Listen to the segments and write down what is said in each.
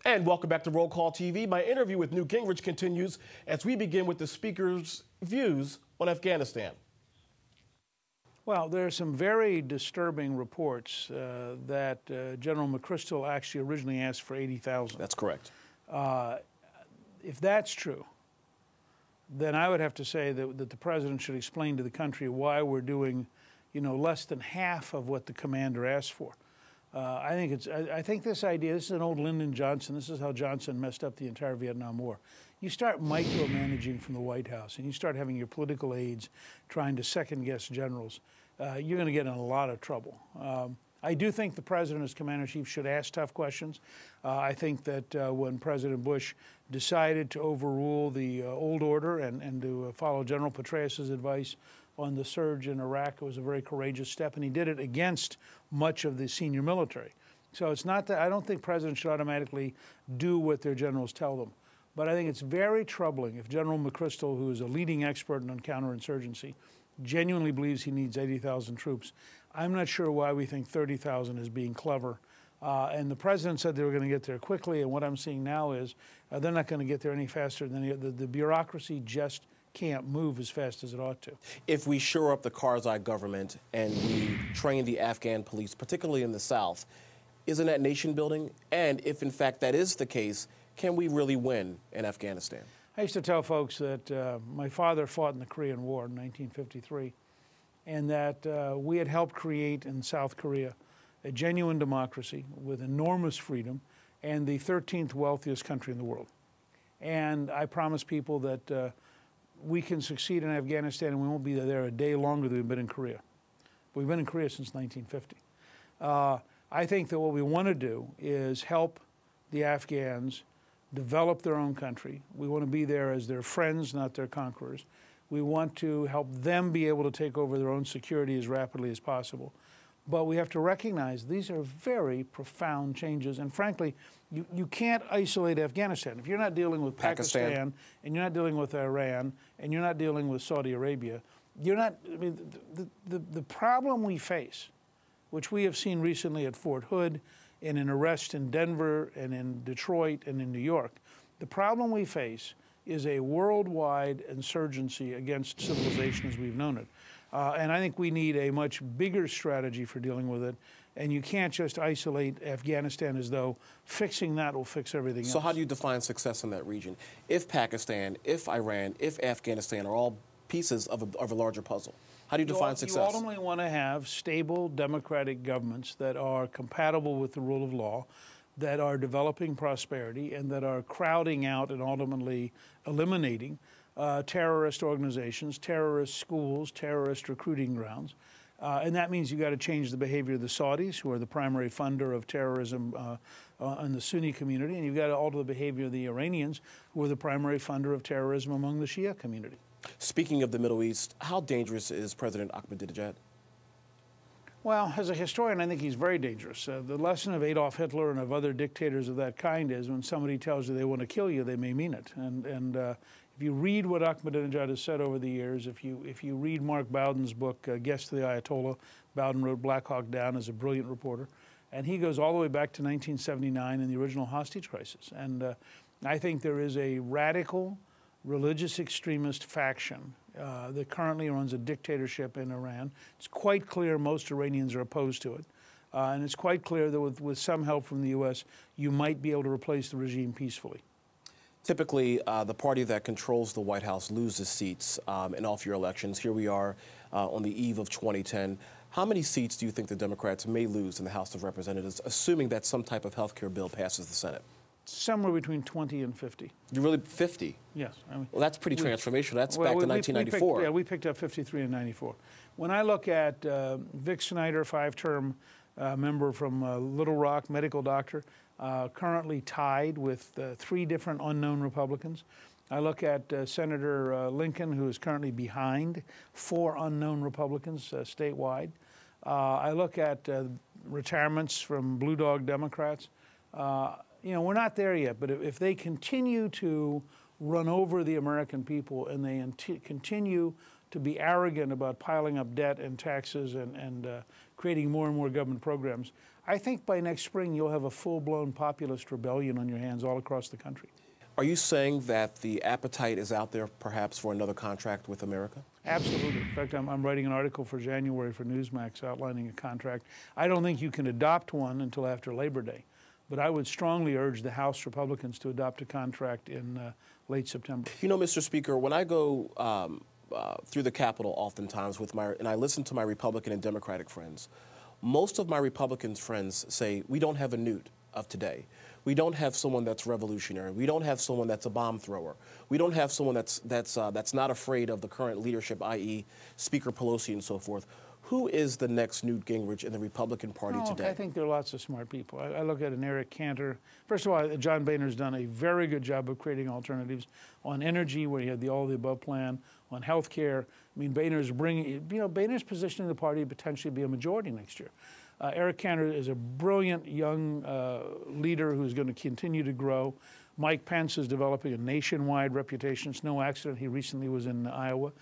And welcome back to Roll Call TV. My interview with Newt Gingrich continues as we begin with the speaker's views on Afghanistan. Well, there are some very disturbing reports that General McChrystal actually originally asked for 80,000. That's correct. If that's true, then I would have to say that the president should explain to the country why we're doing, less than half of what the commander asked for. I think this idea, this is an old Lyndon Johnson, this is how Johnson messed up the entire Vietnam War. You start micromanaging from the White House and you start having your political aides trying to second-guess generals, you're going to get in a lot of trouble. I do think the president as commander-in-chief should ask tough questions. I think that when President Bush decided to overrule the old order and to follow General Petraeus's advice on the surge in Iraq, it was a very courageous step, and he did it against much of the senior military. So it's not that I don't think presidents should automatically do what their generals tell them. But I think it's very troubling if General McChrystal, who is a leading expert on counterinsurgency, genuinely believes he needs 80,000 troops. I'm not sure why we think 30,000 is being clever. And the president said they were going to get there quickly, and what I'm seeing now is they're not going to get there any faster than the bureaucracy just can't move as fast as it ought to. If we shore up the Karzai government and we train the Afghan police, particularly in the South, isn't that nation building? And if in fact that is the case, can we really win in Afghanistan? I used to tell folks that my father fought in the Korean War in 1953, and that we had helped create in South Korea a genuine democracy with enormous freedom and the 13th wealthiest country in the world. And I promise people that we can succeed in Afghanistan and we won't be there a day longer than we've been in Korea. We've been in Korea since 1950. I think that what we want to do is help the Afghans develop their own country. We want to be there as their friends, not their conquerors. We want to help them be able to take over their own security as rapidly as possible. But we have to recognize these are very profound changes. And frankly, you can't isolate Afghanistan. If you're not dealing with Pakistan and you're not dealing with Iran and you're not dealing with Saudi Arabia, you're not, I mean, the problem we face, which we have seen recently at Fort Hood and in arrests in Denver and in Detroit and in New York, the problem we face is a worldwide insurgency against civilization as we've known it. And I think we need a much bigger strategy for dealing with it. And you can't just isolate Afghanistan as though fixing that will fix everything else. So how do you define success in that region? If Pakistan, if Iran, if Afghanistan are all pieces of a larger puzzle, how do you define success? You ultimately want to have stable democratic governments that are compatible with the rule of law, that are developing prosperity, and that are crowding out and ultimately eliminating terrorist organizations, terrorist schools, terrorist recruiting grounds. And that means you've got to change the behavior of the Saudis, who are the primary funder of terrorism in the Sunni community, and you've got to alter the behavior of the Iranians, who are the primary funder of terrorism among the Shia community. Speaking of the Middle East, how dangerous is President Ahmadinejad? Well, as a historian, I think he's very dangerous. The lesson of Adolf Hitler and of other dictators of that kind is when somebody tells you they want to kill you, they may mean it. And if you read what Ahmadinejad has said over the years, if you read Mark Bowden's book, Guest to the Ayatollah, Bowden wrote Black Hawk Down as a brilliant reporter, and he goes all the way back to 1979 and the original hostage crisis. And I think there is a radical religious extremist faction that currently runs a dictatorship in Iran. It's quite clear most Iranians are opposed to it. And it's quite clear that with some help from the U.S., you might be able to replace the regime peacefully. Typically, the party that controls the White House loses seats in off-year elections. Here we are on the eve of 2010. How many seats do you think the Democrats may lose in the House of Representatives, assuming that some type of health care bill passes the Senate? Somewhere between 20 and 50. You really 50? Yes. I mean, well, that's pretty transformational. That's back to 1994. We picked up 53 in 94. When I look at Vic Snyder, 5-term member from Little Rock, medical doctor, currently tied with 3 different unknown Republicans. I look at Senator Lincoln, who is currently behind 4 unknown Republicans statewide. I look at retirements from Blue Dog Democrats. You know, we're not there yet, but if they continue to run over the American people and they continue to be arrogant about piling up debt and taxes and creating more and more government programs, I think by next spring you'll have a full-blown populist rebellion on your hands all across the country. Are you saying that the appetite is out there perhaps for another contract with America? Absolutely. In fact, I'm writing an article for January for Newsmax outlining a contract. I don't think you can adopt one until after Labor Day, but I would strongly urge the House Republicans to adopt a contract in late September. You know, Mr. Speaker, when I go through the Capitol oftentimes and I listen to my Republican and Democratic friends, most of my Republican friends say, we don't have a Newt of today. We don't have someone that's revolutionary. We don't have someone that's a bomb thrower. We don't have someone that's not afraid of the current leadership, i.e. Speaker Pelosi and so forth. Who is the next Newt Gingrich in the Republican Party today? I think there are lots of smart people. I look at an Eric Cantor. First of all, John Boehner's done a very good job of creating alternatives on energy, where he had the all-of-the-above plan, on health care. I mean, Boehner's positioning the party to potentially be a majority next year. Eric Cantor is a brilliant young leader who's going to continue to grow. Mike Pence is developing a nationwide reputation. It's no accident he recently was in Iowa.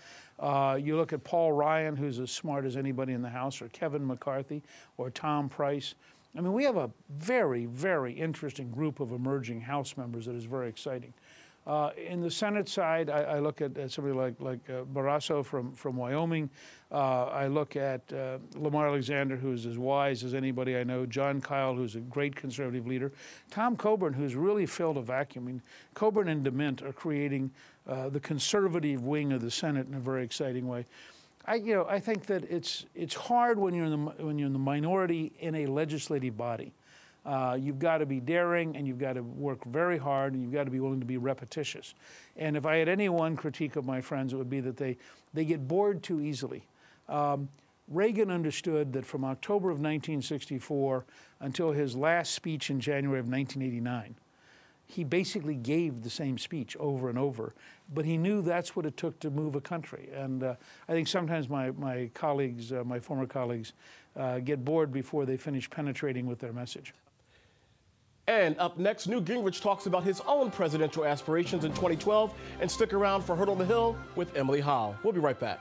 You look at Paul Ryan, who's as smart as anybody in the House, or Kevin McCarthy, or Tom Price. I mean, we have a very, very interesting group of emerging House members that is very exciting. In the Senate side, I look at somebody like Barrasso from Wyoming. I look at Lamar Alexander, who's as wise as anybody I know. John Kyle, who's a great conservative leader. Tom Coburn, who's really filled a vacuum. I mean, Coburn and DeMint are creating the conservative wing of the Senate in a very exciting way. I think that it's hard when you're in the minority in a legislative body. You've got to be daring, and you've got to work very hard, and you've got to be willing to be repetitious. And if I had any one critique of my friends, it would be that they get bored too easily. Reagan understood that from October of 1964 until his last speech in January of 1989, he basically gave the same speech over and over, but he knew that's what it took to move a country. And I think sometimes my colleagues, my former colleagues, get bored before they finish penetrating with their message. And up next, Newt Gingrich talks about his own presidential aspirations in 2012. And stick around for Hurdle the Hill with Emily Howe. We'll be right back.